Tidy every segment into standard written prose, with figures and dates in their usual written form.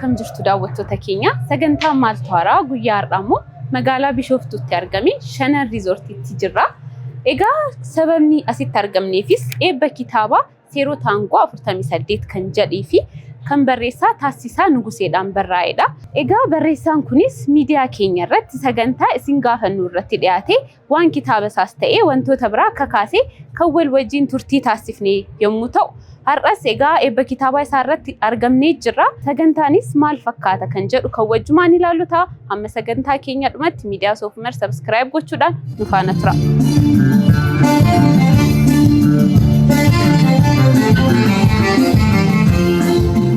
akkam jirtu daawwattoota keenya sagantaa maaltawaaraa guyyaa har'aammoo magaalaa Bishoftuutti argame Shanan Riizoortiitti jirra. Egaa sababni asitti argamneefis eebba kitaaba Seeroo Taangoo 48 kan jedhee fi kan barreessaa Taasisaa Nuguseedhaan barraa'edha. Egaa barreessaan kunis miidiyaa keenya irratti sagantaa isin gaafannu irratti dhiyaate waan kitaaba isaas ta'ee wantoota biraa akka kaasee kan wal wajjin turtii taasifne yommuu ta'u, har'as egaa eebba kitaaba isaa irratti argamnee jirra. Sagantaanis maal fakkaata kan jedhu kan wajjumaan ilaallu ta'a. Amma sagantaa keenya dhumatti miidiyaa Soofumar subscribe gochuudhaan nu faana tura.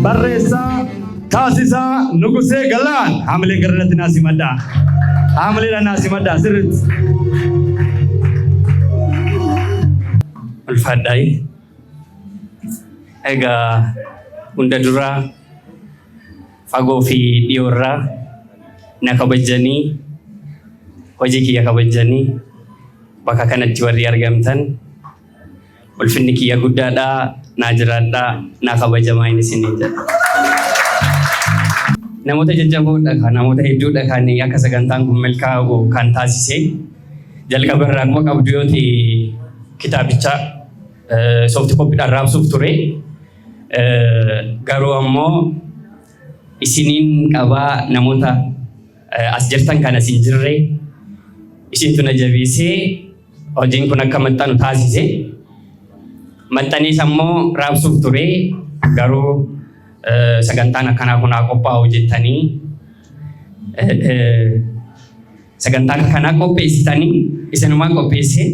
Barreessaa Taasisaa Nugusee Galaan hamilee garratti naasimadha. Hamilee naasimadha sirriitti. Ulfaadhaයි. Egaa hunda dura fagoo fi dhiyoorraa na kabajanii hojii kiyya kabajanii bakka kanatti warri argamtan ulfinni kiyya guddaadhaa na jiraadhaa na kabajamaa inni isiniin jedha. Namoota jajjaboodha namoota hedduudha kan akka sagantaan kun milkaa'u kan taasise jalqaba irraa akkuma qabdu yoo ta'e kitaabicha soofti koppiidhaan raabsuuf ture. Garuu ammoo isiniin qabaa namoota as jirtan kan as hin jirre isintu na jabeessee hojiin kun akka maxxanu taasise. Maxxaniis ammoo raabsuuf ture garuu sagantaan akkanaa kun qophaa'u jettanii sagantaan akkanaa qopheessitanii isinumaa qopheesse.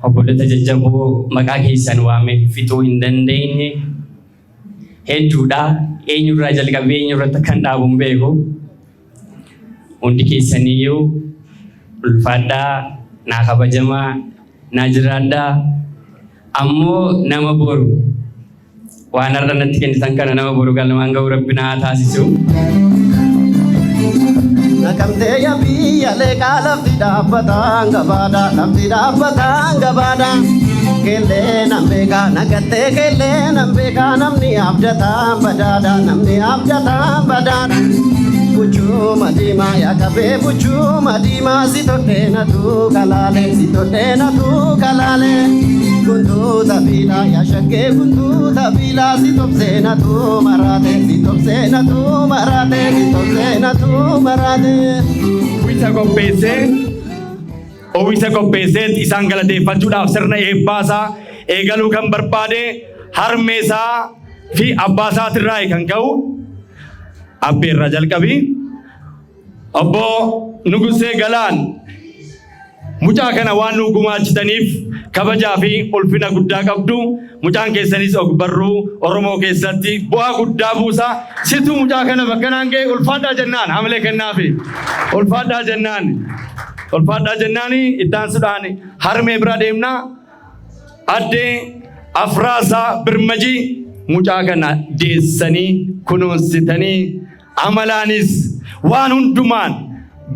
Obboleessa jajjaboo maqaa keessan waamee fixuu hin dandeenye hedduudha. Eenyurraa jalqabee eenyurratti kan dhaabuun beeku. Hundi keessaniyyuu ulfaadhaa, naa kabajamaa, naa jiraadhaa. Ammoo nama boru waan har'a natti kennitan kana nama boru galmaan ga'u Rabbi naa taasisu. Nakamtee biyya leeqaa lafti dhaabbataan gabaadha lafti dhaabbataan gabaadha keellee nan beekaa nagattee keellee nan beekaa namni abdataan badaadha namni abdataan badaadha buchuma diimaa yaakabee buchuma diimaa si tollee natu kalaalee si tollee natu kalaalee guntuuta biilaa yaashaggee guntuuta biilaa si tobsee natu maraatee si tobsee natu maraatee si tobsee natu maraatee. Uwwisa qopheessee isaan galateeffachuudhaaf sirna eebbaasaa eegaluu kan barbaade harmeesaa fi abbaasaatiirraa kan ka'u abbeerraa jalqabi obbo Nugusee Galaan mucaa kana waan nu gumaachitaniif kabajaa fi ulfina guddaa qabdu. Mucaan keessanis ogbarruu Oromoo keessatti bu'aa guddaa buusaa. Situ mucaa kana bakka naan ga'e ulfaadhaa jennaan hamilee kennaafi ulfaadhaa jennaan. Ulfaadhaa jennaani ittaansuudhaan harmee bira deemnaa. Addee Afraasaa Birmajii mucaa kana deessanii kunuunsitanii amalaanis waan hundumaan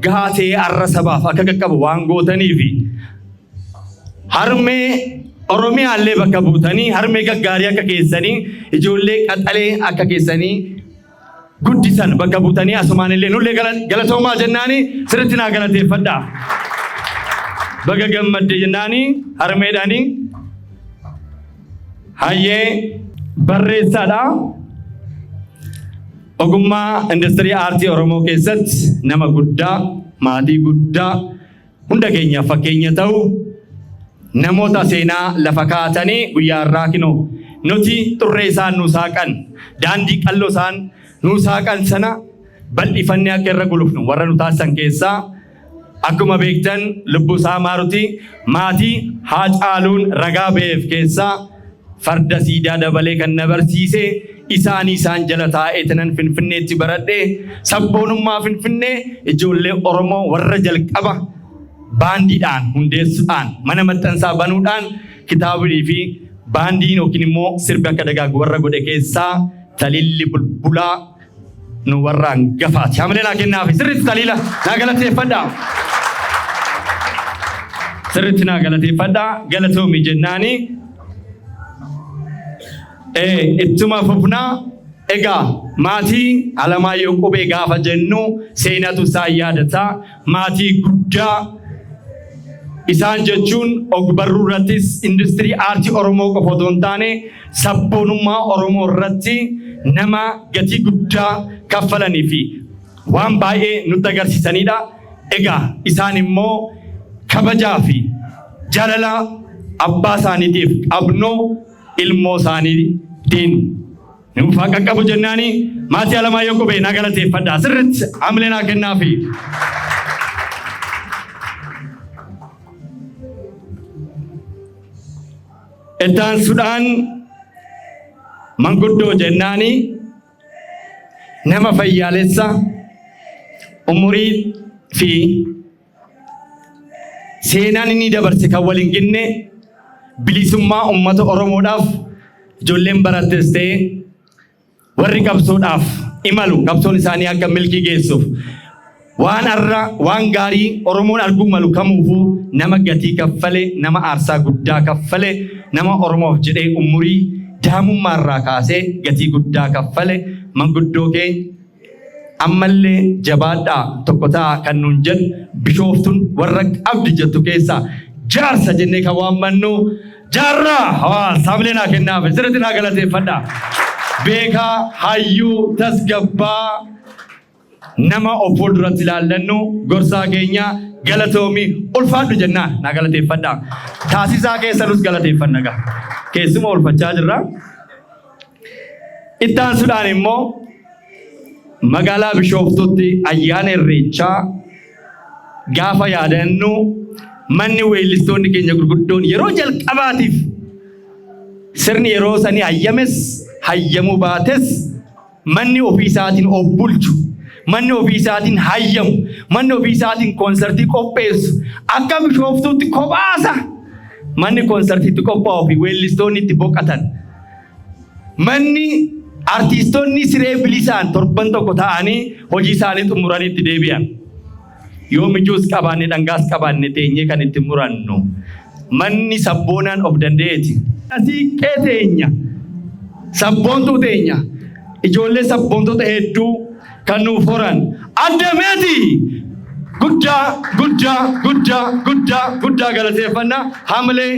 gaatee arra sabaaf akka qaqqabu waan gootaniifi harmee Oromiyaa illee bakka buutanii harmee gaggaarii akka keessanii ijoollee qaxalee akka keessanii guddisan bakka buutanii asumaan illee nullee galatoomaa jennaani sirriitti naa galateeffadhaa. Baga gammadde jennaani harmeedhaani hayyee barreessaadha. Ogummaa industirii aartii Oromoo keessatti nama guddaa maatii guddaa hunda keenyaaf fakkeenya ta'u namoota seenaa lafa kaatanii guyyaa irraa kinoo nuti xurree isaan nu saaqan daandii qalloo isaan nu saaqan sana bal'ifannee akka irra gulufnu warra nu taasisan keessaa akkuma beektan lubbuu isaa maaruti maatii Haacaaluun ragaa ba'eef keessaa farda siidaa dabalee kan na barsiise isaan jala taa'ee tanan Finfinneetti baradhee sabboonummaa Finfinnee ijoollee Oromoo warra jalqaba baandiidhaan hundeessuudhaan mana maxxansaa banuudhaan kitaabii fi baandiin yookiin immoo sirbi akka dagaagu warra godhe keessaa Talilli Bulbulaa nu warra hangafaati. Hamilee naa kennaafi sirriitti taliila naa galateeffadhaa. Sirriitti naa galateeffadhaa galatoomi jennaani ittuma fufnaa Egaa maatii Alamaayyoo Qubee gaafa jennu seenatu isaa yaadataa maatii guddaa isaan jechuun ogbarruu irrattis industirii aartii Oromoo qofa otoo hin taane sabboonummaa Oromoo irratti nama gatii guddaa kaffalanii fi waan baay'ee nutti agarsiisanidha. Egaa isaan immoo kabajaa fi jaalala abbaa isaaniitiif qabnoo ilmoo isaaniitiin nuuf qaqqabu jennaani maatii Alamaayyoo Qubee naa galateeffadhaa sirriitti hamilee naa kennaafi. Itaan Sudaan manguddoo jennaani nama fayyaalessa umurii fi seenaan inni dabarse kan waliin ginne bilisummaa uummata Oromoodhaaf ijoolleen barattes ta'e warri qabsoodhaaf imalu qabsoon isaanii akka milkii geessuuf waan gaarii Oromoon arguu malu kamuufuu nama gatii kaffale nama aarsaa guddaa kaffale nama Oromoof jedhee umurii daa'imummaa irraa kaasee gatii guddaa kaffale manguddoo keenya ammallee jabaadhaa tokko ta'a kan nuun jedhu Bishooftuun warra qabdi jettu keessaa jaarsa jennee kan waammannu jaarraa hawaasa hamilee naa kennaaf sirriitti naa galateeffadhaa. Beekaa hayyuu tasgabbaa nama of fuulduratti ilaallannu gorsaa keenya galatoomii ulfaadhu jennaan naa galateeffadhaa. Taasisaa keessa nus galateeffanna gaa keessuma ulfachaa jirra. Itaan Sudaan immoo magaalaa Bishooftuutti ayyaana Irreechaa gaafa yaadannu manni weellistoonni keenya gurguddoon yeroo jalqabaatiif sirni yeroo sanii hayyames hayyamuu baates manni ofii isaatiin of bulchu manni ofii isaatiin hayyamu manni ofii isaatiin konsertii qopheessu akka Bishooftuutti kophaasa manni konsertiitti qophaa'u fi weellistoonni itti boqotan manni artistoonni siree bilisaan torban tokko ta'anii hojii isaanii xumuranii itti deebi'an. Yoo mijuus qabaanne dhangaas qabaanne teenyee kan itti murannu manni sabboonaan of danda'eeti. Asii qee teenya sabboontuu teenya ijoollee sabboontota hedduu kan nuuf horan addameeti guddaa galateeffannaa hamilee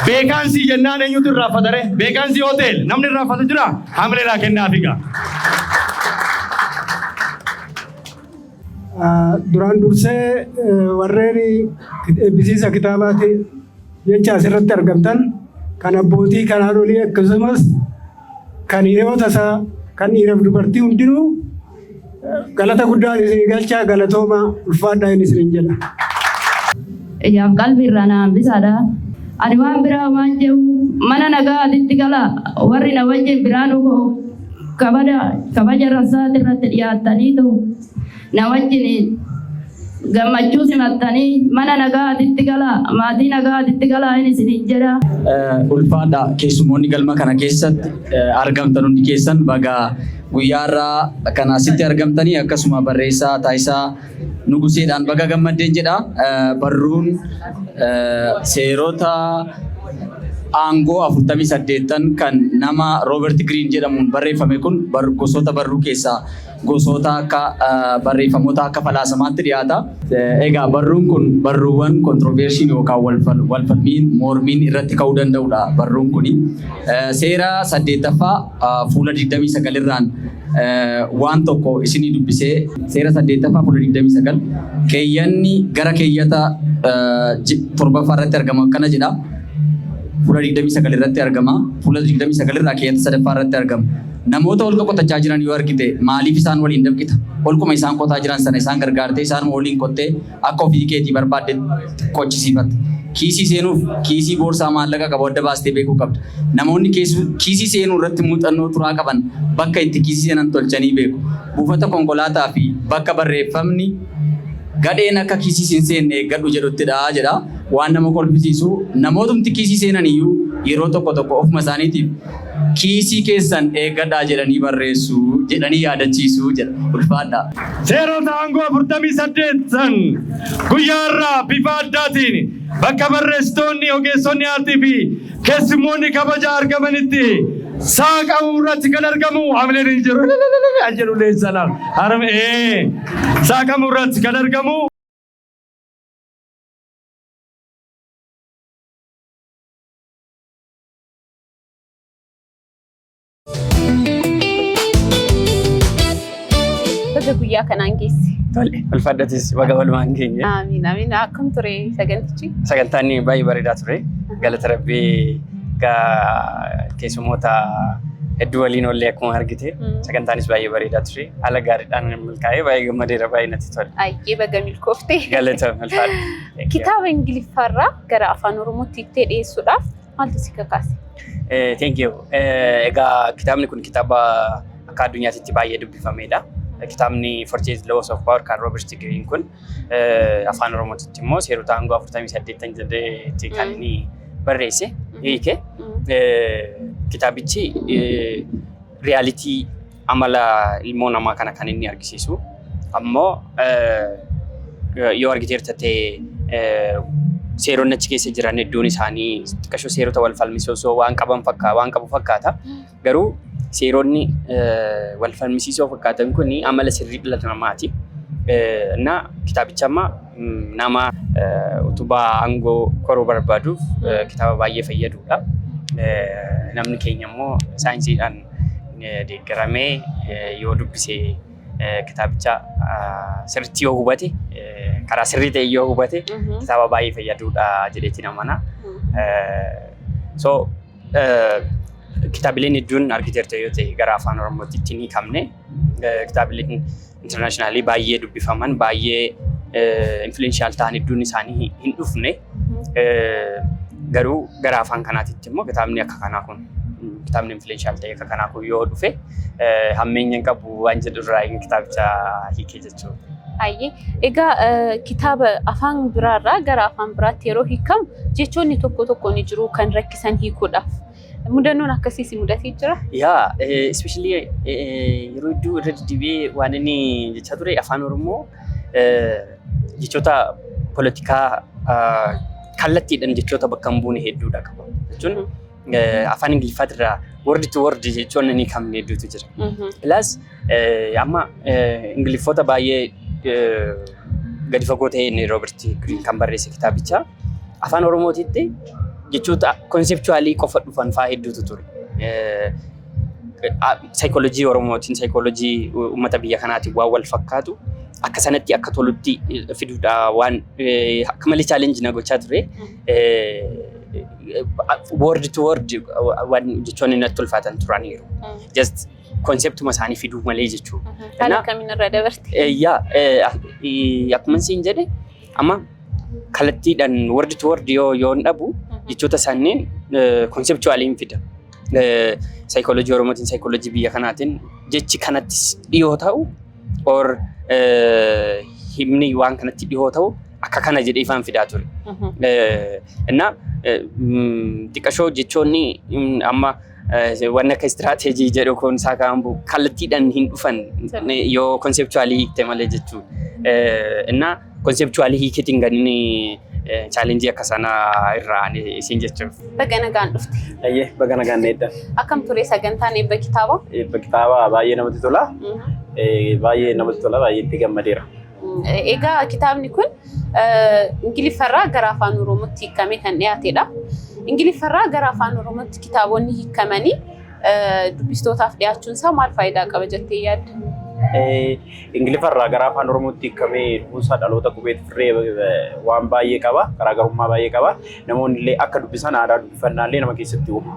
beekaansii jennaan eenyutu irraaffatare beekaansii hotel namni irraaffatu jira hamilee naa kennaafiga. Duraan dursee warreen eebbisiisa kitaabaati jecha asirratti argamtan kan abbootii kan haadholii akkasumas kan hiriyoota isaa kan dhiiraaf dubartii hundinuu galata guddaa isin galchaa galatooma ulfaadhaa inni isin jedha. Yaaf qalbii irraa na hambisaadha. Ani waan biraa waan jedhu mana nagaa aditti gala warri na wajjin biraan kabaja rasaati irratti dhiyaattaniitu na wajjin gammachuu simattanii mana nagaa aditti gala maatii nagaa aditti gala inni isin jedha. Ulfaadha keessumoonni galma kana keessatti argamtan hundi keessan baga guyyaarraa kana asitti argamtanii akkasuma barreessaa Taayisaa Nuguseedhaan baga gammaddeen jedha. Barruun seerota aangoo 48 kan nama Roobert Giriin jedhamuun barreeffame kun gosoota barruu keessaa gosoota akka barreeffamoota akka falaasamaatti dhiyaata. Egaa barruun kun barruuwwan kontroversiin yookaan walfalmiin mormiin irratti ka'uu danda'udha. Barruun kuni seera 8ffaa fuula 29 irraan waan tokko isinii dubbisee seera 8ffaa fuula 29 keeyyanni gara keeyyata 7ffaa irratti argama akkana jedha. Fuula 29 irratti argama. Fuula 29 irraa keeyyata 3ffaa irratti argama. Namoota holqa qotachaa jiran yoo argite maaliif isaan waliin dabqita? Holquma isaan qotaa jiran sana isaan gargaartee isaan waliin qottee akka ofii keetii barbaadde qochisiifatte. Kiisii seenuuf kiisii boorsaa maallaqa qabu adda baastee beekuu qabda. Namoonni kiisii seenuu irratti muuxannoo turaa qaban bakka itti kiisii seenan tolchanii beeku. Buufata konkolaataa fi bakka barreeffamni gadheen akka kiisii hin seenne eeggadhu jedhuttidha jedha. Waan nama kolfisiisu namootumti kiisii seenan iyyuu yeroo tokko ofuma isaaniitiif kiisii keessan eeggadhaa jedhanii barreessu jedhanii yaadachiisu jedha. Ulfaadhaa. Seerota aangoo 48 guyyaarraa bifa addaatiin bakka barreessitoonni ogeessonni aartii fi keessummoonni kabaja argamanitti Saqa urratti kan argamu hamileen hin jiru. Anjiru leessana. Haram saqa urratti kan argamu. Baga guyyaa kanaan geesse. Tole, ulfaadhatis baga walumaan keenya. Amiin amiin. Akkam ture sagantichi? Sagantaan baay'ee bareedaa ture. Galata Rabbii keessummoota hedduu waliin ollee akkuma argite. Sagantaanis baay'ee bareedaa ture. Haala gaariidhaan milkaa'ee baay'ee gammadeera baay'ee natti tole. Ayyee baga milkoofte. Galata ulfaadha. Kitaaba Ingiliffaarraa gara afaan Oromootti itti dhiyeessuudhaaf maaltu si kakaase? Thank you. Egaa kitaabni kun kitaaba akka addunyaatti baay'ee dubbifamedha. Kitaabni Forge's Laws of Power kan Robert Greene kun afaan Oromootti immoo seerota aangoo 48 jedhee kan inni barreesse hiike. Kitaabichi realitii amala ilmoo namaa kana kan inni argisiisu. Ammoo yoo argiteerta ta'e seeronni achi keessa jiran hedduun isaanii xiqqashoo seerota wal falmisiisoo waan qabu fakkaata. Garuu seeronni wal falmisiisoo fakkaatan kun amala sirrii dhala namaati. Na kitaabicha amma nama utubaa aangoo koruu barbaaduuf kitaaba baay'ee fayyadudha. Namni keenya immoo saayinsiidhaan deeggaramee yoo dubbise kitaabicha sirriitti yoo hubate karaa sirrii ta'e yoo hubate kitaaba baay'ee fayyadudha jedheetiin amana. So kitaabileen hedduun argiteerta yoo ta'e gara afaan Oromootti ittiin hiikamne kitaabileen internationally baay'ee dubbifaman baay'ee influential ta'an hedduun isaanii hin dhufne garuu gara afaan kanaatitti immoo kitaabni akka kanaa kun kitaabni influential ta'e akka kanaa kun yoo dhufe hammeenya hin qabu waan jedhurraa kitaabicha hiikee jechuudha. Ayyee egaa kitaaba afaan biraarraa gara afaan biraatti yeroo hiikamu jechoonni tokko tokko ni jiru kan rakkisan hiikuudhaaf. Mudannoon akkasii si mudatee jira? Yaa, especially yeroo hedduu irra deddeebi'ee waan inni jechaa ture afaan Oromoo jechoota poolitikaa kallattiidhaan jechoota bakka hin buune hedduudha qaba. Jechuun afaan Ingiliffaatirraa word to word jechoonni ni kamne hedduutu jira. Plus amma Ingiliffoota baay'ee gadi fagoo ta'een Robert Greene kan barreesse kitaabicha afaan Oromootitti jechoota konsepchuwaalii qofa dhufan fa'aa hedduutu ture. Saayikoolojii Oromootiin saayikoolojii uummata biyya kanaatiin waan wal fakkaatu akka sanatti akka tolutti fiduudha waan akka malee challenge na gochaa ture. Word to word waan jechoonni natti ulfaatan turaniiru. Just konseptuma isaanii fiduu malee jechuudha. Haala kamiin irra dabarte? Akkuma siin jedhe amma kallattiidhaan word to word yoo hin dhabu jechoota isaaniin konsepchuwaaliin fida. Saayikoolojii Oromootiin saayikoolojii biyya kanaatiin jechi kanatti dhiyoo ta'u or himni waan kanatti dhiyoo ta'u akka kana jedhee ifaan fidaa ture. Innaa xiqqashoo jechoonni amma waan akka istiraateejii jedhu kun saakaambu kallattiidhaan hin dhufan yoo konsepchuwaalii hiikte malee jechuudha. Innaa konsepchuwaalii hiiketiin kan inni challenge akka sanaa irraa isin jechuuf. Baga nagaan dhufte. Ayyee baga nagaan eedda. Akkam ture sagantaan eebba kitaaba? Eebba kitaaba baay'ee namatti tola. Baay'ee namatti tola baay'ee itti gammadeera. Egaa kitaabni kun Ingiliffarraa gara afaan Oromootti hiikamee kan dhiyaatedha. Ingiliffarraa gara afaan Oromootti kitaabonni hiikamanii dubbistootaaf dhiyaachuun isaa maal faayidaa qaba jettee yaadda? Ingiliffarraa gara afaan Oromootti hiikamee dhuunfaa dhaloota qubeetti firree waan baay'ee qaba. Garaagarummaa baay'ee qaba. Namoonni illee akka dubbisan aadaa dubbifannaallee nama keessatti uumu.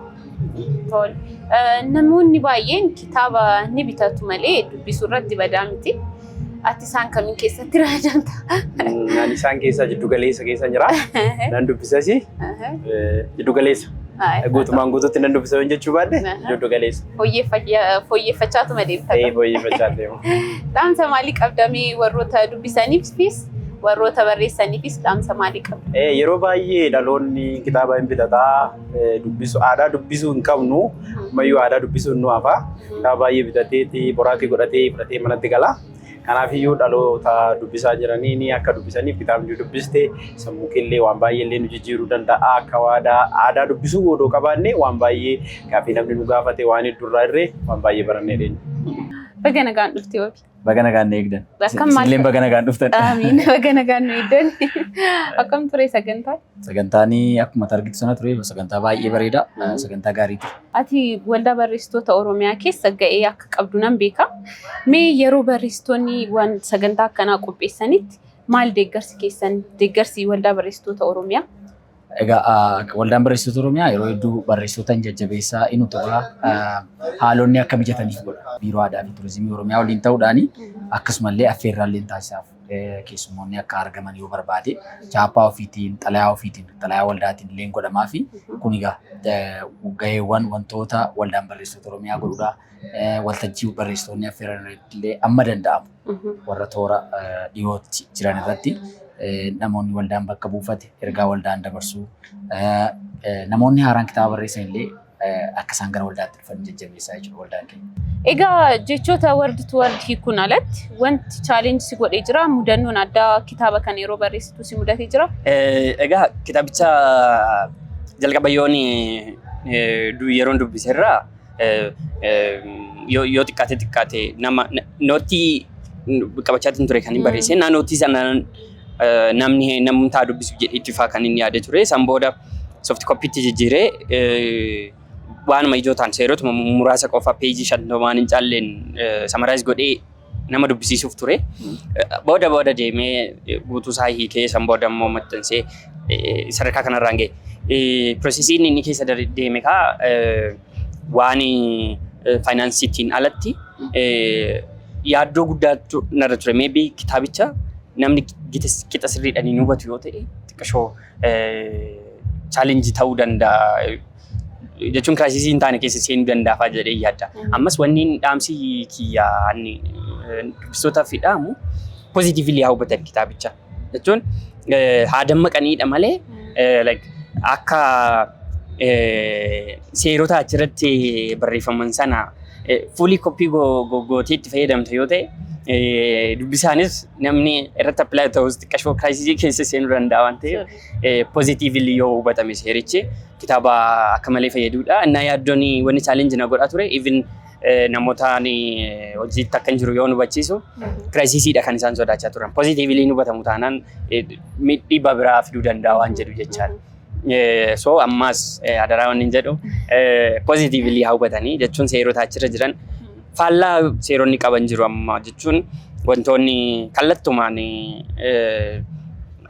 Namoonni baay'een kitaaba ni bitatu malee dubbisuu irratti badaa miti. Ati isaan kamiin keessatti raadamta? Ani isaan keessa jiddu galeessa keessa jira. Nan dubbisas jiddu galeessa. Guutumaan guutuutti nan dubbisa jechuu baadde jiddu galeessa. Fooyyeffachaatu deemta. Fooyyeffachaa deemu. Dhaamsa maalii qabdamee warroota dubbisaniifis warroota barreessaniifis dhaamsa maalii qabda? Yeroo baay'ee dhaloonni kitaaba hin bitataa dubbisu aadaa dubbisuu hin qabnu mayyuu aadaa dubbisuu nu hafa. Kitaaba baay'ee bitateeti boraatii godhatee fudhatee manatti gala. Kanaafiyyuu dhaloota dubbisaa jiranii ni akka dubbisaniif kitaabni dubbiste sammuu keellee waan baay'ee illee nu jijjiiruu danda'a. Akka aadaa dubbisuu godoo qabaanne waan baay'ee gaaffii namni nu gaafate waan heddurraa irree waan baay'ee barannee deemne. Baga nagaan dhufte Wabii. Baga nagaan eegdan. Akkam maal? Isilleen baga nagaan dhuftan. Amiin. Baga nagaan nu eegdan. Akkam ture sagantaa? Sagantaani akkuma argitu sana ture sagantaa baay'ee bareeda. Sagantaa gaariiti. Ati waldaa barreessitoota Oromiyaa keessa ga'ee akka qabdu nan beeka. Mee yeroo barreessitoonni waan sagantaa akkanaa qopheessanitti maal deeggarsi keessan deeggarsi waldaa barreessitoota Oromiyaa? Egaa waldaan barreessitoota Oromiyaa yeroo hedduu barreessitoota jajjabeessaa inni utubaa haalonni akka mijataniif godha. Biiroo Aadaa fi Turizimii Oromiyaa waliin ta'uudhaan akkasumallee affeerraallee taasisaaf keessummoonni akka argaman yoo barbaade chaappaa ofiitiin xalayaa waldaatiin illee godhamaa fi kun egaa gaheewwan wantoota waldaan barreessitoota Oromiyaa godhudha. Waltajjii barreessitoonni affeeran illee amma danda'amu warra toora dhiyootti jiran irratti namoonni waldaan bakka buufate ergaa waldaan dabarsuu namoonni haaraan kitaaba barreessan illee akka isaan gara waldaatti dhufan jajjabeessaa jechuudha waldaan keenya. Egaa jechoota word to word hiikuun alatti wanti challenge si godhee jira mudannoon addaa kitaaba kana yeroo barreessitu si mudatee jira? Egaa kitaabicha jalqaba yoon yeroon dubbiserraa yoo xiqqaate nama nootii qabachaatiin ture kan hin barreesse nootii sanaan namumtaa dubbisu jedhee itti faa kan inni yaade ture. San booda soft copytti jijjiiree waanuma ijootaan seerotuma muraasa qofa peejii 50 hin caalleen summarize godhee nama dubbisiisuuf ture. Booda deemee guutuu isaa hiikee san booda immoo maxxansee sadarkaa kanarraan ga'e. Piroosesiin inni keessa deeme kaa waan faayinaansiitiin alatti yaaddoo guddaatu narra ture. Maybe kitaabicha namni qixa sirriidhaan hin hubatu yoo ta'e xiqqashoo challenge ta'uu danda'a. Jechuun kiraayisisii hin taane keessa seenuu danda'aa jedhee yaadda. Ammas wanni dhaamsi kiyyaan dubbistootaaf dhaamu pozitiivili haa hubatan kitaabicha. Jechuun haa dammaqaniidha malee akka seerota achirratti barreeffaman sana fuulii koppii gootee itti fayyadamte yoo ta'e dubbisaanis namni irratti appilaayi ta'us xiqqashoo kiraayisisii keessa seenuu danda'a waan ta'eef pozitiivili yoo hubatame seerichi kitaaba akka malee fayyaduudha. Innaa yaaddoon wanni chaalenji na godhaa ture even namootaan hojiitti akka hin jiru yoo nu hubachiisu kiraayisisiidha kan isaan sodaachaa turan. Pozitiivili hubatamu taanaan dhiibbaa biraa fiduu danda'a waan jedhu jechaadha. So ammas adaraa waan hin jedhu pozitiivili haa hubatanii jechuun seerota achirra jiran faallaa seeronni qaban jiru amma jechuun wantoonni kallattumaan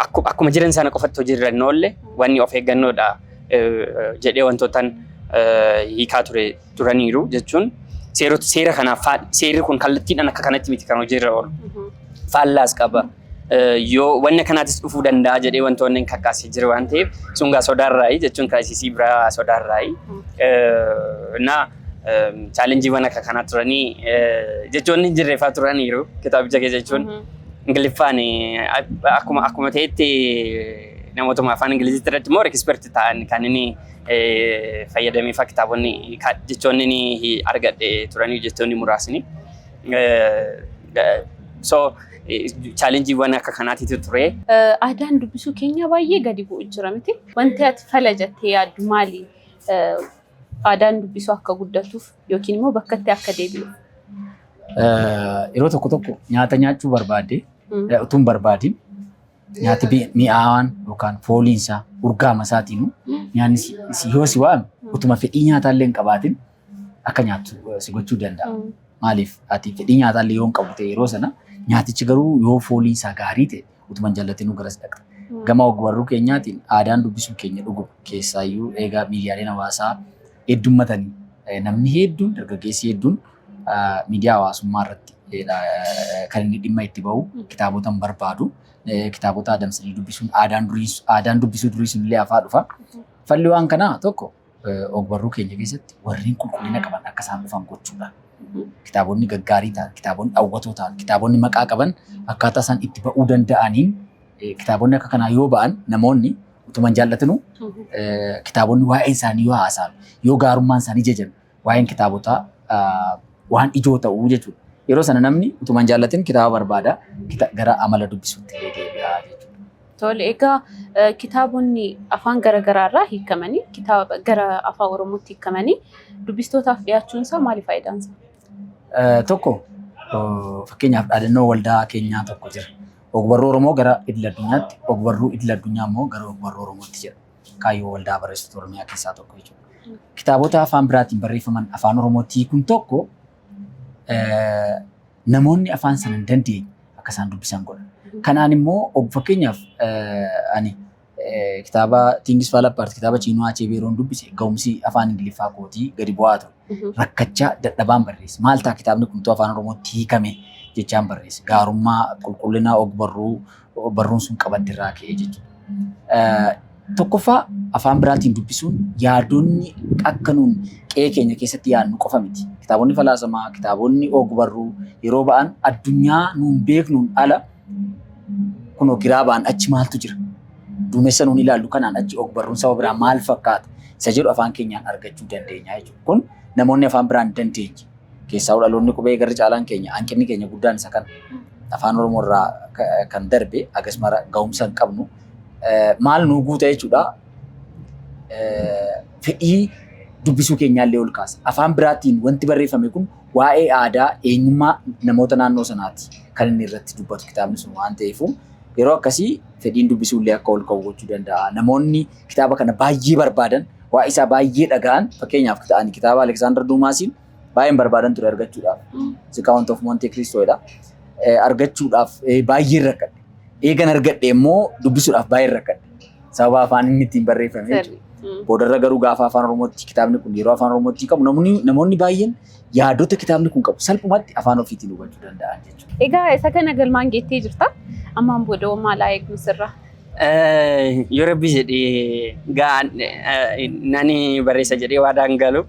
akkuma jiran sana qofatti hojiirra hin oolle wanni of eeggannoodha jedhee wantootaan hiikaa turaniiru jechuun seera kanaaf seerri kun kallattiidhaan akka kanatti miti kan hojiirra oolu faallaas qaba. Yoo wanna kanaatis dhufuu danda'a jedhee wantoonni kakkaasee jiru waan ta'eef sun gaa sodaarraayi jechuun kiraayisisii biraa sodaarraayi. Chaalenjiiwwan akka kanaa turanii jechoonni hin jirreeffaa turaniiru kitaabicha keessa jechuun Ingiliffaan akkuma ta'etti namootuma afaan Ingiliziitti irratti immoo eksperti ta'an kan inni fayyadameefaa kitaabonni jechoonni ni argadhe turanii jechoonni muraasni. So chaalenjiiwwan akka kanaatiitu ture. Aadaan dubbisuu keenya baay'ee gadi bu'u jira miti. Wanti ati fala jettee yaaddu maali? Aadaan dubbisuu akka guddatuuf yookiin immoo bakka itti akka deebi'uuf? Yeroo tokko nyaata nyaachuu barbaadde utuu hin barbaadin nyaati mi'aawaan yookaan fooliinsaa urgaama isaatiin nyaanni yoo si waame utuma fedhii nyaatallee hin qabaatin akka nyaattu si gochuu danda'a. Maaliif ati fedhii nyaatallee yoo hin qabu ta'e yeroo sana nyaatichi garuu yoo fooliinsaa gaarii ta'e utuma hin jallatinuu garas dhaqxa. Gama ogbarruu keenyaatiin aadaan dubbisuu keenya dhugu keessaayyuu eegaa miidiyaaleen hawaasaa heddummatanii namni hedduun dargaggeessi hedduun miidiyaa hawaasummaa irratti kan inni dhimma itti bahu kitaabota hin barbaadu. Kitaabota adamsanii dubbisuun aadaan dubbisuu durii sun illee afaa dhufa. Falli waan kanaa tokko ogbarruu keenya keessatti warreen qulqullina qaban akka isaan dhufan gochuudha. Kitaabonni gaggaarii ta'an, kitaabonni hawwatoo ta'an, kitaabonni maqaa qaban akkaataa isaan itti ba'uu danda'aniin kitaabonni akka kanaa yoo ba'an namoonni utuma hin jaallatinu kitaabonni waa'ee isaanii yoo haasa'an yoo gaarummaan isaanii jajame waa'een kitaabotaa waan ijoo ta'uu jechuudha. yeroo sana namni utumaan jaallatin kitaaba barbaada gara amala dubbisuutti deebi'aa jechuudha. Tole, egaa kitaabonni afaan garaagaraarraa hiikamanii kitaaba gara afaan Oromootti hiikamanii dubbistootaaf dhiyaachuun isaa maali faayidaan isaa? Tokko fakkeenyaaf dhaadannoo waldaa keenyaa tokko jira. Ogbarruu Oromoo gara idil addunyaatti, ogbarruu idil addunyaa immoo gara ogbarruu Oromootti jira. Kaayyoo waldaa barreessitoota Oromiyaa keessaa tokko jechuudha. Kitaabota afaan biraatiin barreeffaman afaan Oromootti hiikuun tokko namoonni afaan sana hin dandeenye akka isaan dubbisan godha. Kanaan immoo fakkeenyaaf ani kitaaba Tingis Faalaappaart kitaaba Chiinoo Acheebeeroon dubbise ga'umsi afaan Ingiliffaa kootii gadi bu'aa ture. Rakkachaa dadhabaan barreesse. Maal ta'a kitaabni kun afaan Oromootti hiikame jechaan barreesse. Gaarummaa qulqullina ogbarruun sun qabaddirraa ka'ee jechuudha. Tokkoffaa afaan biraatiin dubbisuun yaadonni akka nuun qe'ee keenya keessatti yaadnu qofa miti. Kitaabonni falaasamaa, kitaabonni ogbarruu yeroo ba'an addunyaa nuun beeknuun ala kunoo kiraabaan achi maaltu jira? Duumessa nuun ilaallu kanaan achi ogbarruun saba biraa maal fakkaata? Isa jedhu afaan keenyaan argachuu dandeenya jechuudha. Kun namoonni afaan biraan hin dandeenye. Keessaa dhaloonni qubee garri caalaan keenya hanqinni keenya guddaan isa kana. Afaan Oromoo irraa kan darbe akkasuma ga'umsa hin qabnu. Maal nuu guuta jechuudha. Fedhii dubbisuu keenyaallee ol kaasa. Afaan biraatiin wanti barreeffame kun waa'ee aadaa eenyummaa namoota naannoo sanaati kan inni irratti dubbatu kitaabni sun waan ta'eef yeroo akkasii fedhiin dubbisuullee akka ol ka'u gochuu danda'a. Namoonni kitaaba kana baay'ee barbaadan waa'ee isaa baay'ee dhaga'an fakkeenyaaf kitaaba Aleksaandar Duumaasiin baay'een barbaadan ture argachuudhaaf. The Count of Monte Cristoodha. Argachuudhaaf baay'ee rakkadhe. Eegan argadhe immoo dubbisuudhaaf baay'ee rakkadhe. Sababa afaan inni ittiin barreeffame jechuudha. Boodarra garuu gaafa afaan Oromootti kitaabni kun yeroo afaan Oromootti qabu namoonni baay'een yaadota kitaabni kun qabu salphumatti afaan ofiitiin hubachuu danda'an jechuudha. Egaa isa kana galmaan geettee jirta. Ammaan booda maal eegnu sirraa? Yoo rabbi jedhee nani barreessa jedhee waadaan galu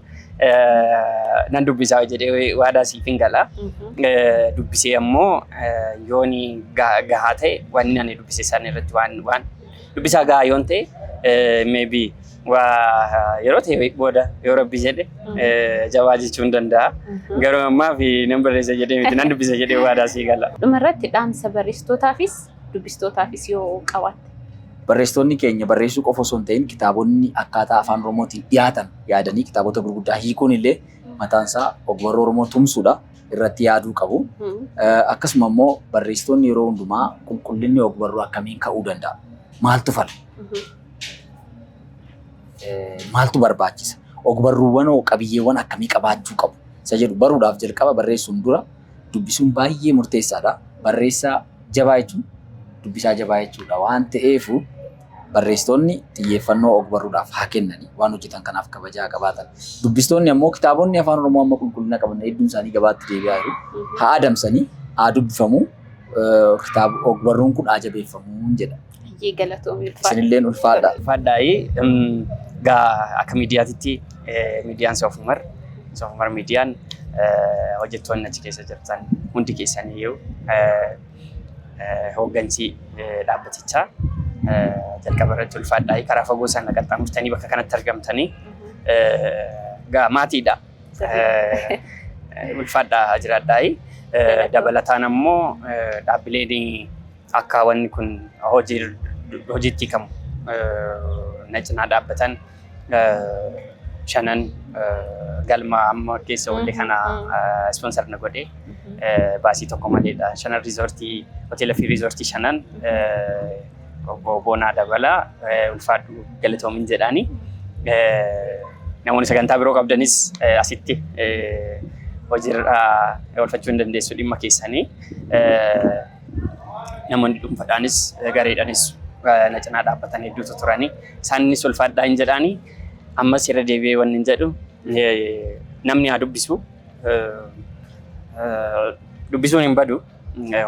nan dubbisaa jedhee waadaa siif hin gala. Dubbisee ammoo yooni gahaa ta'e waan nani dubbise san irratti waan dubbisaa gahaa yoon ta'e maybe yeroo ta'e booda yoo rabbi jedhe jabaa jechuun danda'a. Garuu ammaa fi nan barreessa jedhee miti nan dubbisa jedhee waadaa sii gala. Dhumarratti dhaamsa barreessitootaafis dubbistootaafis yoo qabaatte. Barreessitoonni keenya barreessuu qofa osoo hin ta'in kitaabonni akkaataa afaan Oromootiin dhiyaatan yaadanii kitaabota gurguddaa hiikuun illee mataan isaa ogbarruu Oromoo tumsuudha irratti yaaduu qabu. Akkasuma immoo barreessitoonni yeroo hundumaa qulqullinni ogbarruu akkamiin ka'uu danda'a? Maaltu fala? Maaltu barbaachisa? Ogbarruuwwan qabiyyeewwan akkamii qabaachuu qabu? Isa jedhu baruudhaaf jalqaba barreessuun dura dubbisuun baay'ee murteessaadha. Barreessaa jabaa jechuun dubbisaa jabaa jechuudha waan ta'eef barreessitoonni xiyyeeffannoo ogbarruudhaaf haa kennanii waan hojjetan kanaaf kabajaa qabaatan. Dubbistoonni ammoo kitaabonni afaan Oromoo amma qulqullina qaban hedduun isaanii gabaatti deebi'aa jiru. Haa adamsanii haa dubbifamu kitaaba ogbarruun kun haa jabeeffamu jedha. Galatoomii isinilleen ulfaadha. Ulfaadhaayii akka miidiyaatitti miidiyaan Soofumar miidiyaan hojjettoonni achi keessa jirtan hundi keessanii yoo hooggansi dhaabbatichaa jalqaba irratti ulfaadhaayii karaa fagoo sana qaxxaamurtanii bakka kanatti argamtanii maatiidha. Ulfaadhaa jiraadhaayii dabalataan ammoo dhaabbileen akka wanni kun hojiitti kamu na cinaa dhaabbatan shanan galma amma keessa wallee kana sponsor na godhe baasii tokko maleedha. Shanan riizortii hoteela fi riizortii shanan boonaa dabalaa ulfaadhu galatoomin jedhaani. Namoonni sagantaa biroo qabdanis asitti hojiirra oolfachuu hin dandeessu dhimma keessanii. Namoonni dhuunfaadhaanis gareedhaanis na cinaa dhaabbatan hedduutu turanii isaanis ulfaadhaa hin jedhaanii ammas irra deebi'ee waan hin jedhu namni haa dubbisu. Dubbisuun hin badu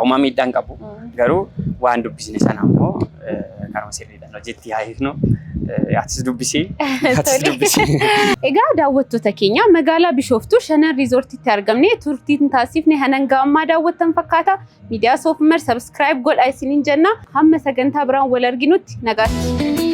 homaa miidhaan qabu garuu waan dubbisne sana ammoo karuma sirriidhaan hojiitti haa hiiknu. Atis dubbisii. Egaa daawwattoota keenya magaalaa Bishooftuu Shanan Riizortiitti argamne turtiin taasifne hananga ammaa daawwattan fakkaata. Miidiyaa Soofumar subscribe godhaa isiniin jenna. Hamma sagantaa biraan wal arginutti nagaatti.